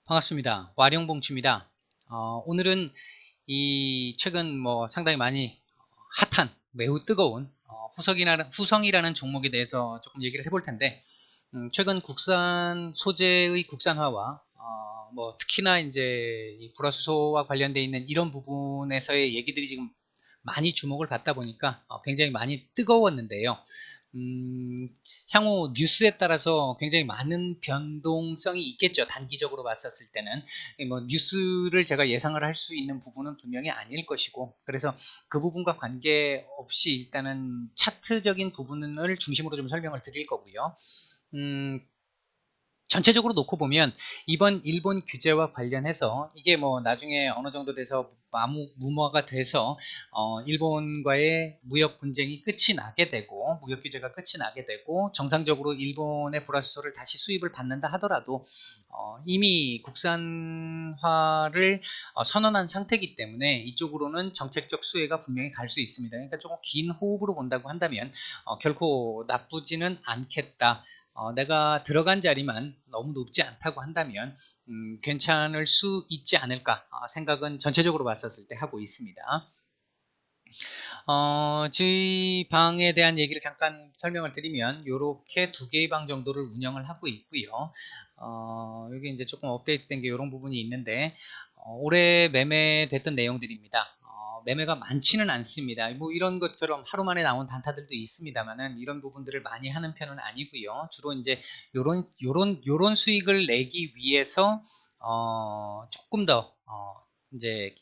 반갑습니다. 와룡봉추입니다. 오늘은 이 최근 상당히 많이 핫한 매우 뜨거운 후성이라는 종목에 대해서 조금 얘기를 해볼 텐데, 최근 국산 소재의 국산화와 특히나 이제 이 불화수소와 관련되어 있는 이런 부분에서의 얘기들이 지금 많이 주목을 받다 보니까 굉장히 많이 뜨거웠는데요. 음, 향후 뉴스에 따라서 굉장히 많은 변동성이 있겠죠. 단기적으로 봤었을 때는. 뉴스를 제가 예상을 할 수 있는 부분은 분명히 아닐 것이고, 그래서 그 부분과 관계없이 일단은 차트적인 부분을 중심으로 좀 설명을 드릴 거고요. 음, 전체적으로 놓고 보면 이번 일본 규제와 관련해서 이게 나중에 어느 정도 돼서 무모가 돼서 일본과의 무역 분쟁이 끝이 나게 되고 무역 규제가 끝이 나게 되고 정상적으로 일본의 불화수소를 다시 수입을 받는다 하더라도 이미 국산화를 선언한 상태이기 때문에 이쪽으로는 정책적 수혜가 분명히 갈 수 있습니다. 그러니까 조금 긴 호흡으로 본다고 한다면 결코 나쁘지는 않겠다. 내가 들어간 자리만 너무 높지 않다고 한다면 괜찮을 수 있지 않을까 생각은 전체적으로 봤었을 때 하고 있습니다. 저희 방에 대한 얘기를 잠깐 설명을 드리면 이렇게 두 개의 방 정도를 운영을 하고 있고요. 여기 이제 조금 업데이트된 게 이런 부분이 있는데 올해 매매됐던 내용들입니다. 매매가 많지는 않습니다. 이런 것처럼 하루 만에 나온 단타들도 있습니다만은 이런 부분들을 많이 하는 편은 아니고요. 주로 이제 요런 수익을 내기 위해서 조금 더 이제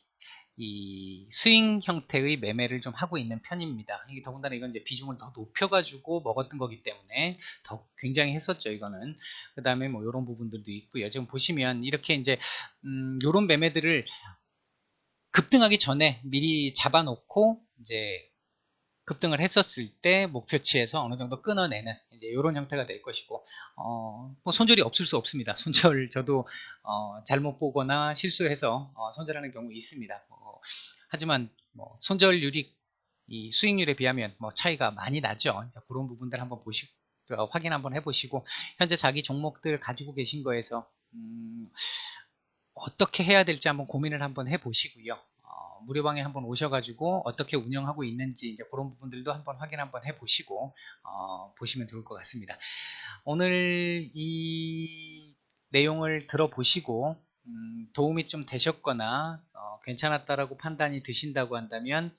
이 스윙 형태의 매매를 좀 하고 있는 편입니다. 이게 더군다나 이건 이제 비중을 더 높여가지고 먹었던 거기 때문에 더 굉장히 했었죠, 이거는. 그 다음에 이런 부분들도 있고요. 지금 보시면 이렇게 이제, 요런 매매들을 급등하기 전에 미리 잡아놓고 이제 급등을 했었을 때 목표치에서 어느 정도 끊어내는 이제 이런 형태가 될 것이고 손절이 없을 수 없습니다. 손절 저도 잘못 보거나 실수해서 손절하는 경우 있습니다. 하지만 손절률이 이 수익률에 비하면 차이가 많이 나죠. 그런 부분들 한번 확인 한번 해보시고 현재 자기 종목들 가지고 계신 거에서 어떻게 해야 될지 한번 고민을 한번 해보시고요. 무료방에 한번 오셔가지고 어떻게 운영하고 있는지 이제 그런 부분들도 한번 확인 한번 해보시고 보시면 좋을 것 같습니다. 오늘 이 내용을 들어보시고 도움이 좀 되셨거나 괜찮았다라고 판단이 드신다고 한다면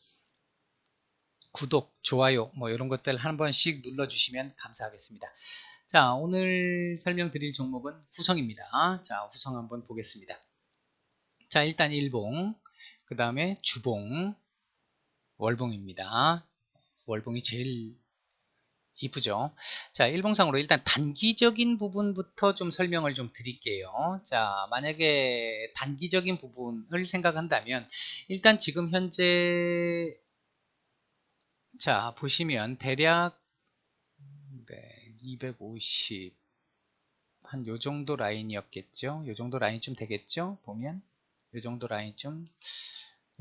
구독, 좋아요 이런 것들 한 번씩 눌러주시면 감사하겠습니다. 자, 오늘 설명드릴 종목은 후성입니다. 자, 후성 한번 보겠습니다. 자, 일단 일봉, 그 다음에 주봉, 월봉입니다. 월봉이 제일 이쁘죠. 자, 일봉상으로 일단 단기적인 부분부터 좀 설명을 좀 드릴게요. 자, 만약에 단기적인 부분을 생각한다면 일단 지금 현재 자, 보시면 대략 250 한 요 정도 라인이었겠죠. 요 정도 라인쯤 되겠죠. 보면 요 정도 라인쯤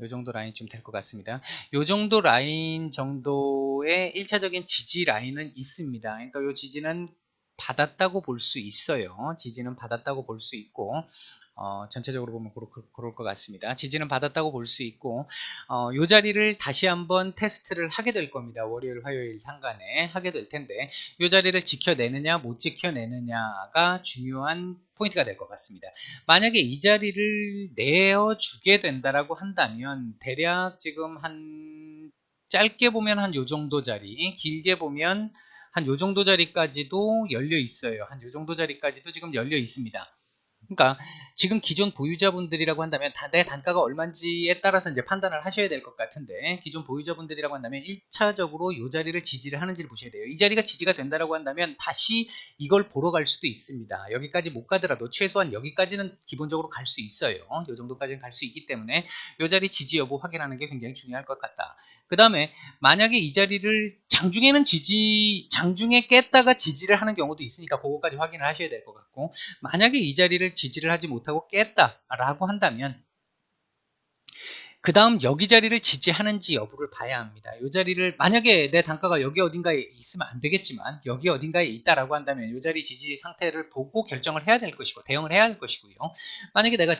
요 정도 라인쯤 될 것 같습니다. 요 정도 라인 정도의 1차적인 지지 라인은 있습니다. 그러니까 요 지지는 받았다고 볼 수 있어요. 지지는 받았다고 볼 수 있고 전체적으로 보면 그럴 것 같습니다. 지지는 받았다고 볼 수 있고 요 자리를 다시 한번 테스트를 하게 될 겁니다. 월요일, 화요일 상간에 하게 될 텐데 요 자리를 지켜내느냐 못 지켜내느냐가 중요한 포인트가 될 것 같습니다. 만약에 이 자리를 내어주게 된다라고 한다면 대략 지금 한 짧게 보면 한 요 정도 자리, 길게 보면 한 요 정도 자리까지도 열려 있어요. 한 요 정도 자리까지도 지금 열려 있습니다. 그러니까 지금 기존 보유자분들이라고 한다면 내 단가가 얼마인지에 따라서 이제 판단을 하셔야 될 것 같은데 기존 보유자분들이라고 한다면 1차적으로 이 자리를 지지를 하는지를 보셔야 돼요. 이 자리가 지지가 된다라고 한다면 다시 이걸 보러 갈 수도 있습니다. 여기까지 못 가더라도 최소한 여기까지는 기본적으로 갈 수 있어요. 이 정도까지는 갈 수 있기 때문에 이 자리 지지 여부 확인하는 게 굉장히 중요할 것 같다. 그 다음에 만약에 이 자리를 장중에 깼다가 지지를 하는 경우도 있으니까 그거까지 확인을 하셔야 될 것 같고 만약에 이 자리를 지지를 하지 못하고 깼다라고 한다면 그 다음 여기 자리를 지지하는지 여부를 봐야 합니다. 이 자리를 만약에 내 단가가 여기 어딘가에 있으면 안 되겠지만 여기 어딘가에 있다라고 한다면 이 자리 지지 상태를 보고 결정을 해야 될 것이고 대응을 해야 할 것이고요. 만약에 내가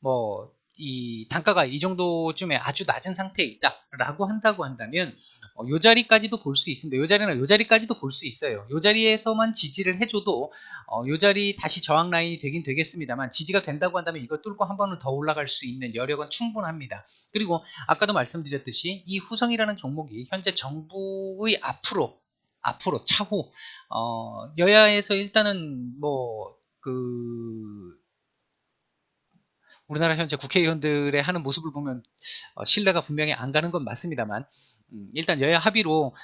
뭐 이 단가가 이 정도쯤에 아주 낮은 상태에 있다라고 한다고 한다면 이 자리까지도 볼 수 있습니다. 이 자리는 이 자리까지도 볼 수 있어요. 이 자리에서만 지지를 해줘도 이 자리 다시 저항 라인이 되긴 되겠습니다만 지지가 된다고 한다면 이거 뚫고 한 번은 더 올라갈 수 있는 여력은 충분합니다. 그리고 아까도 말씀드렸듯이 이 후성이라는 종목이 현재 정부의 앞으로 차후 여야에서 일단은 우리나라 현재 국회의원들의 하는 모습을 보면 신뢰가 분명히 안 가는 건 맞습니다만 일단 여야 합의로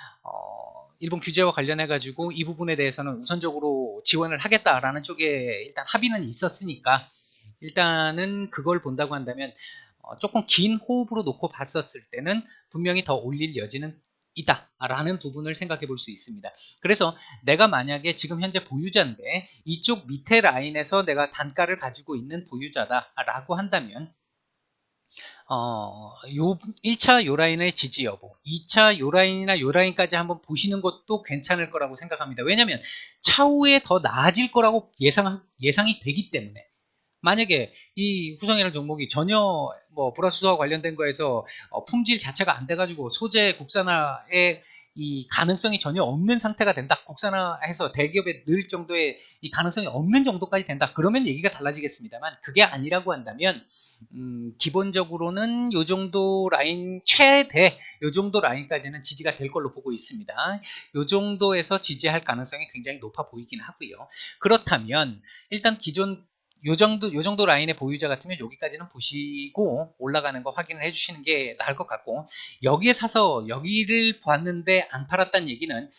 일본 규제와 관련해 가지고 이 부분에 대해서는 우선적으로 지원을 하겠다라는 쪽에 일단 합의는 있었으니까 일단은 그걸 본다고 한다면 조금 긴 호흡으로 놓고 봤었을 때는 분명히 더 올릴 여지는 있다라는 부분을 생각해 볼 수 있습니다. 그래서 내가 만약에 지금 현재 보유자인데 이쪽 밑에 라인에서 내가 단가를 가지고 있는 보유자다라고 한다면 요 1차 요 라인의 지지 여부, 2차 요 라인이나 요 라인까지 한번 보시는 것도 괜찮을 거라고 생각합니다. 왜냐하면 차후에 더 나아질 거라고 예상이 되기 때문에 만약에 이 후성이라는 종목이 전혀 불화수소와 관련된 거에서 품질 자체가 안 돼가지고 소재 국산화에 이 가능성이 전혀 없는 상태가 된다. 국산화해서 대기업에 늘 정도의 이 가능성이 없는 정도까지 된다. 그러면 얘기가 달라지겠습니다만 그게 아니라고 한다면 기본적으로는 요 정도 라인 최대 요 정도 라인까지는 지지가 될 걸로 보고 있습니다. 요 정도에서 지지할 가능성이 굉장히 높아 보이긴 하고요. 그렇다면 일단 기존 요 정도 라인의 보유자 같으면 여기까지는 보시고 올라가는 거 확인을 해주시는 게 나을 것 같고 여기에 사서 여기를 봤는데 안 팔았다는 얘기는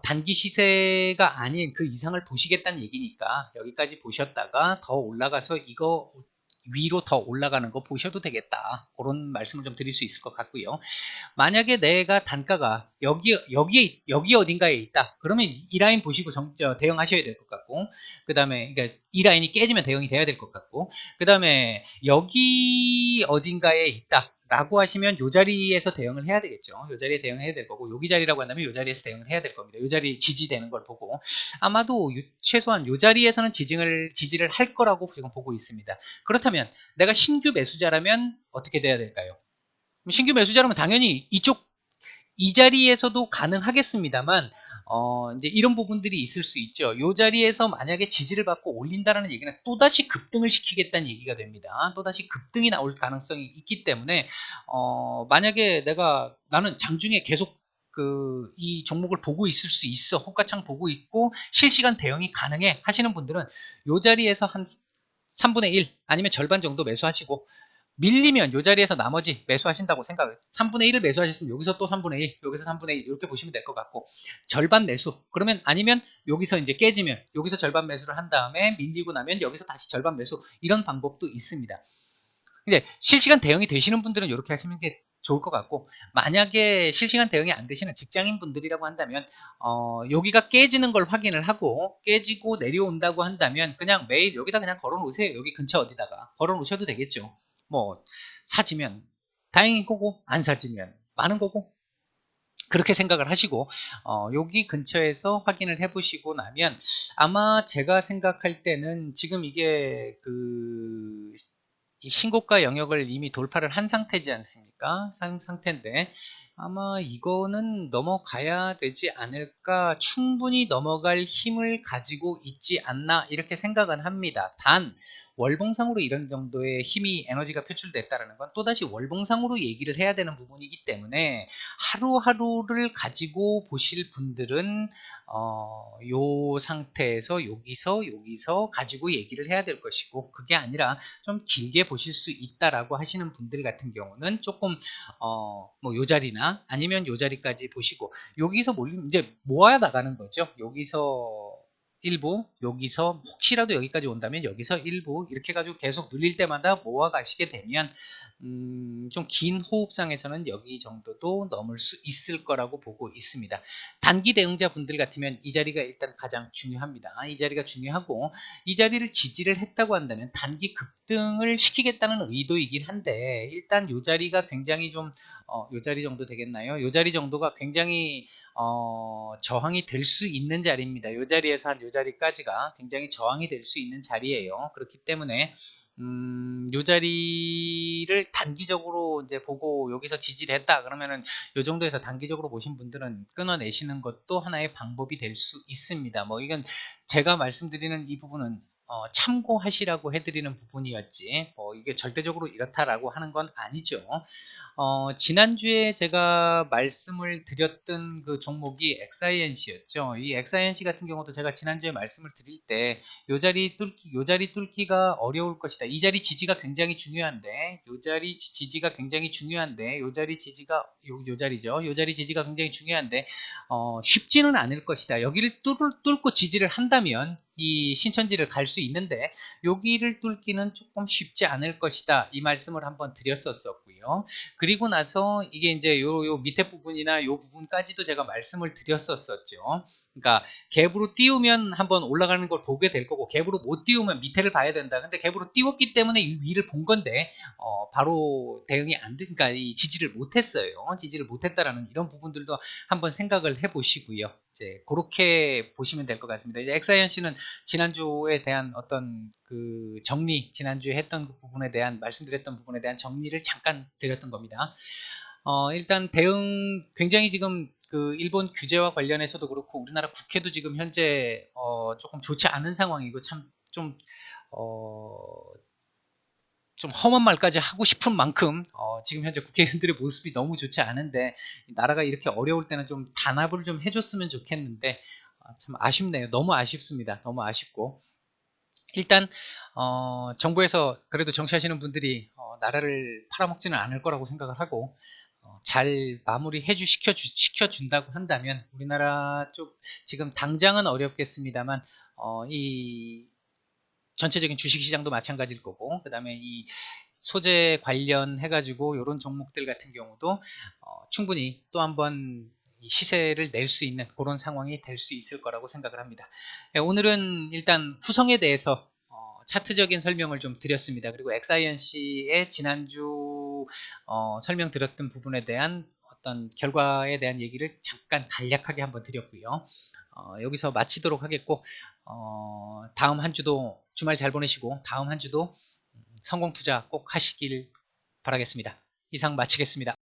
단기 시세가 아닌 그 이상을 보시겠다는 얘기니까 여기까지 보셨다가 더 올라가서 이거 위로 더 올라가는 거 보셔도 되겠다. 그런 말씀을 좀 드릴 수 있을 것 같고요. 만약에 내가 단가가 여기 어딘가에 있다. 그러면 이 라인 보시고 대응하셔야 될 것 같고, 그 다음에 그러니까 이 라인이 깨지면 대응이 돼야 될 것 같고, 그 다음에 여기 어딘가에 있다. 라고 하시면 요 자리에서 대응을 해야 되겠죠. 요 자리에 대응해야 될 거고 여기 자리라고 한다면 요 자리에서 대응을 해야 될 겁니다. 요 자리 지지되는 걸 보고 아마도 최소한 요 자리에서는 지지를 할 거라고 지금 보고 있습니다. 그렇다면 내가 신규 매수자라면 어떻게 돼야 될까요? 신규 매수자라면 당연히 이 자리에서도 가능하겠습니다만 이제 이런 부분들이 있을 수 있죠. 이 자리에서 만약에 지지를 받고 올린다라는 얘기는 또다시 급등을 시키겠다는 얘기가 됩니다. 또다시 급등이 나올 가능성이 있기 때문에 만약에 나는 장중에 계속 이 종목을 보고 있을 수 있어. 호가창 보고 있고 실시간 대응이 가능해 하시는 분들은 이 자리에서 한 3분의 1 아니면 절반 정도 매수하시고 밀리면 이 자리에서 나머지 매수하신다고 생각을 3분의 1을 매수하셨으면 여기서 또 3분의 1 여기서 3분의 1 이렇게 보시면 될 것 같고 절반 매수 그러면 아니면 여기서 이제 깨지면 여기서 절반 매수를 한 다음에 밀리고 나면 여기서 다시 절반 매수 이런 방법도 있습니다. 근데 실시간 대응이 되시는 분들은 이렇게 하시는 게 좋을 것 같고 만약에 실시간 대응이 안 되시는 직장인 분들이라고 한다면 여기가 깨지는 걸 확인을 하고 깨지고 내려온다고 한다면 그냥 매일 여기다 그냥 걸어 놓으세요. 여기 근처 어디다가 걸어 놓으셔도 되겠죠. 사지면 다행인 거고 안 사지면 많은 거고 그렇게 생각을 하시고 여기 근처에서 확인을 해 보시고 나면 아마 제가 생각할 때는 지금 이게 이 신고가 영역을 이미 돌파를 한 상태지 않습니까? 상태인데 아마 이거는 넘어가야 되지 않을까 충분히 넘어갈 힘을 가지고 있지 않나 이렇게 생각은 합니다. 단 월봉상으로 이런 정도의 힘이 에너지가 표출됐다는 건 또다시 월봉상으로 얘기를 해야 되는 부분이기 때문에 하루하루를 가지고 보실 분들은 요 상태에서 여기서 가지고 얘기를 해야 될 것이고 그게 아니라 좀 길게 보실 수 있다라고 하시는 분들 같은 경우는 조금 요 자리나 아니면 요 자리까지 보시고 여기서 몰리면 이제 모아 나가는 거죠. 여기서 일부, 여기서 혹시라도 여기까지 온다면 여기서 일부, 이렇게 해가지고 계속 눌릴 때마다 모아 가시게 되면 좀 긴 호흡상에서는 여기 정도도 넘을 수 있을 거라고 보고 있습니다. 단기 대응자 분들 같으면 이 자리가 일단 가장 중요합니다. 이 자리가 중요하고, 이 자리를 지지를 했다고 한다면 단기 급등을 시키겠다는 의도이긴 한데, 일단 이 자리가 굉장히 좀 요 자리 정도 되겠나요? 요 자리 정도가 굉장히 저항이 될 수 있는 자리입니다. 요 자리에서 한 요 자리까지가 굉장히 저항이 될 수 있는 자리예요. 그렇기 때문에 요 자리를 단기적으로 이제 보고 여기서 지지를 했다 그러면은 요 정도에서 단기적으로 보신 분들은 끊어내시는 것도 하나의 방법이 될 수 있습니다. 뭐 이건 제가 말씀드리는 이 부분은 참고하시라고 해드리는 부분이었지, 뭐 이게 절대적으로 이렇다라고 하는 건 아니죠. 지난주에 제가 말씀을 드렸던 그 종목이 XINC였죠. 이 XINC 같은 경우도 제가 지난주에 말씀을 드릴 때 요 자리 뚫기가 어려울 것이다. 이 자리 지지가 굉장히 중요한데, 요 자리 지지가 굉장히 중요한데, 요 자리 지지가, 요 자리죠. 요 자리 지지가 굉장히 중요한데, 쉽지는 않을 것이다. 여기를 뚫고 지지를 한다면 이 신천지를 갈 수 있는데, 여기를 뚫기는 조금 쉽지 않을 것이다. 이 말씀을 한번 드렸었고요. 그리고 나서 이게 이제 요 밑에 부분이나 요 부분까지도 제가 말씀을 드렸었죠. 그러니까 갭으로 띄우면 한번 올라가는 걸 보게 될 거고, 갭으로 못 띄우면 밑에를 봐야 된다. 근데 갭으로 띄웠기 때문에 이 위를 본 건데 바로 대응이 안 되니까 이 지지를 못했어요. 지지를 못했다라는 이런 부분들도 한번 생각을 해보시고요. 이제 그렇게 보시면 될 것 같습니다. 이제 XINC는 지난주에 대한 어떤 그 정리, 지난주에 했던 그 부분에 대한 말씀드렸던 부분에 대한 정리를 잠깐 드렸던 겁니다. 일단 대응 굉장히 지금 그 일본 규제와 관련해서도 그렇고 우리나라 국회도 지금 현재 조금 좋지 않은 상황이고, 참 좀 험한 말까지 하고 싶은 만큼 지금 현재 국회의원들의 모습이 너무 좋지 않은데, 나라가 이렇게 어려울 때는 좀 단합을 좀 해줬으면 좋겠는데 참 아쉽네요. 너무 아쉽습니다. 너무 아쉽고, 일단 정부에서 그래도 정치하시는 분들이 나라를 팔아먹지는 않을 거라고 생각을 하고 잘 마무리해 시켜준다고 한다면, 우리나라 쪽 지금 당장은 어렵겠습니다만 이 전체적인 주식시장도 마찬가지일 거고, 그 다음에 이 소재 관련해 가지고 이런 종목들 같은 경우도 충분히 또 한번 시세를 낼 수 있는 그런 상황이 될 수 있을 거라고 생각을 합니다. 오늘은 일단 후성에 대해서 차트적인 설명을 좀 드렸습니다. 그리고 XINC의 지난주 설명드렸던 부분에 대한 어떤 결과에 대한 얘기를 잠깐 간략하게 한번 드렸고요. 여기서 마치도록 하겠고, 다음 한 주도 주말 잘 보내시고 다음 한 주도 성공 투자 꼭 하시길 바라겠습니다. 이상 마치겠습니다.